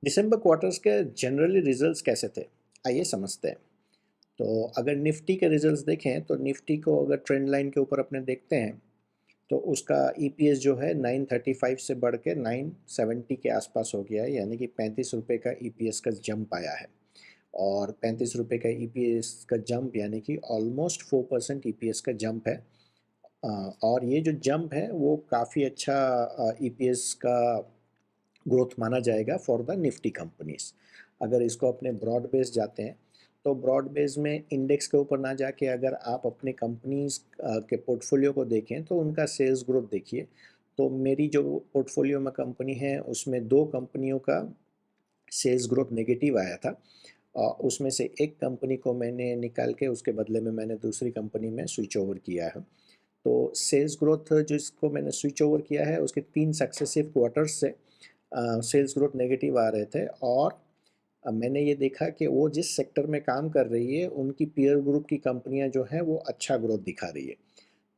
दिसंबर quarters के generally results कैसे थे? आइए समझते हैं। तो अगर निफ्टी के रिजल्ट्स देखें तो निफ्टी को अगर ट्रेंड लाइन के ऊपर अपने देखते हैं तो उसका ईपीएस जो है 935 से बढ़ के 970 के आसपास हो गया है, यानी कि 35 रुपये का ईपीएस का जंप आया है। और 35 रुपये का ईपीएस का जंप यानी कि ऑलमोस्ट 4% ईपीएस का जंप है। और ये जो जंप है वो काफ़ी अच्छा ईपीएस का ग्रोथ माना जाएगा फॉर द निफ्टी कंपनीज। अगर इसको अपने ब्रॉड बेस जाते हैं तो ब्रॉड बेस में इंडेक्स के ऊपर ना जाके अगर आप अपने कंपनीज के पोर्टफोलियो को देखें तो उनका सेल्स ग्रोथ देखिए। तो मेरी जो पोर्टफोलियो में कंपनी है उसमें दो कंपनियों का सेल्स ग्रोथ नेगेटिव आया था। उसमें से एक कंपनी को मैंने निकाल के उसके बदले में मैंने दूसरी कंपनी में स्विच ओवर किया है। तो सेल्स ग्रोथ जिसको मैंने स्विच ओवर किया है उसके 3 सक्सेसिव क्वार्टर्स से सेल्स ग्रोथ नेगेटिव आ रहे थे। और मैंने ये देखा कि वो जिस सेक्टर में काम कर रही है उनकी पीयर ग्रुप की कंपनियां जो हैं वो अच्छा ग्रोथ दिखा रही है।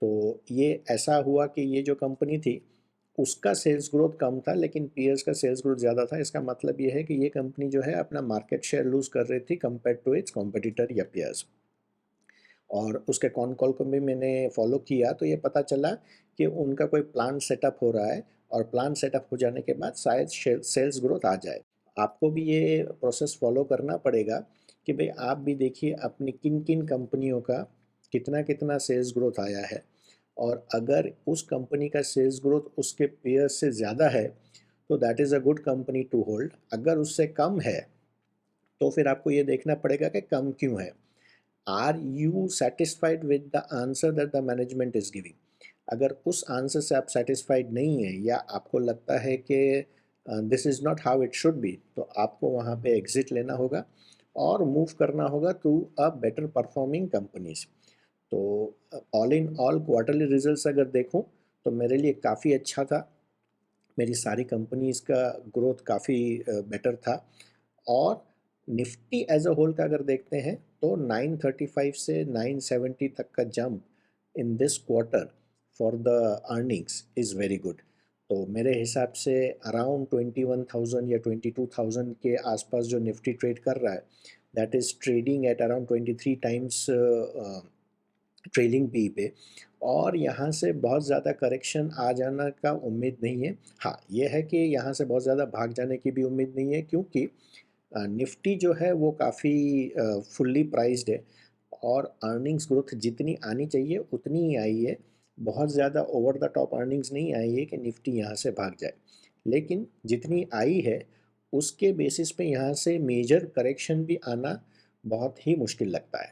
तो ये ऐसा हुआ कि ये जो कंपनी थी उसका सेल्स ग्रोथ कम था लेकिन पीयर्स का सेल्स ग्रोथ ज़्यादा था। इसका मतलब ये है कि ये कंपनी जो है अपना मार्केट शेयर लूज़ कर रही थी कंपेयर टू इट्स कॉम्पिटिटर या पीयर्स। और उसके कॉन कॉल को भी मैंने फॉलो किया तो ये पता चला कि उनका कोई प्लान सेटअप हो रहा है और प्लान सेटअप हो जाने के बाद शायद सेल्स ग्रोथ आ जाए। आपको भी ये प्रोसेस फॉलो करना पड़ेगा कि भाई आप भी देखिए अपनी किन किन कंपनियों का कितना कितना सेल्स ग्रोथ आया है। और अगर उस कंपनी का सेल्स ग्रोथ उसके पेयर्स से ज़्यादा है तो that is a good company to hold. अगर उससे कम है तो फिर आपको ये देखना पड़ेगा कि कम क्यों है। Are you satisfied with the answer that the management is giving? अगर उस आंसर से आप सेटिस्फाइड नहीं है या आपको लगता है कि this is not how it should be तो आपको वहाँ पे एग्जिट लेना होगा और मूव करना होगा to a better performing companies. तो all in all quarterly results अगर देखूं तो मेरे लिए काफ़ी अच्छा था। मेरी सारी कंपनीज का ग्रोथ काफ़ी बेटर था। और निफ्टी एज अ होल का अगर देखते हैं तो 935 से 970 तक का jump in this quarter for the earnings is very good. तो मेरे हिसाब से अराउंड 21,000 या 22,000 के आसपास जो निफ्टी ट्रेड कर रहा है that is trading at around 23 times trailing P पे। और यहाँ से बहुत ज़्यादा करेक्शन आ जाना का उम्मीद नहीं है। हाँ, ये है कि यहाँ से बहुत ज़्यादा भाग जाने की भी उम्मीद नहीं है क्योंकि निफ्टी जो है वो काफ़ी फुल्ली प्राइस्ड है और अर्निंग्स ग्रोथ जितनी आनी चाहिए उतनी ही आई है। बहुत ज़्यादा ओवर द टॉप अर्निंग्स नहीं आई है कि निफ्टी यहाँ से भाग जाए। लेकिन जितनी आई है उसके बेसिस पे यहाँ से मेजर करेक्शन भी आना बहुत ही मुश्किल लगता है।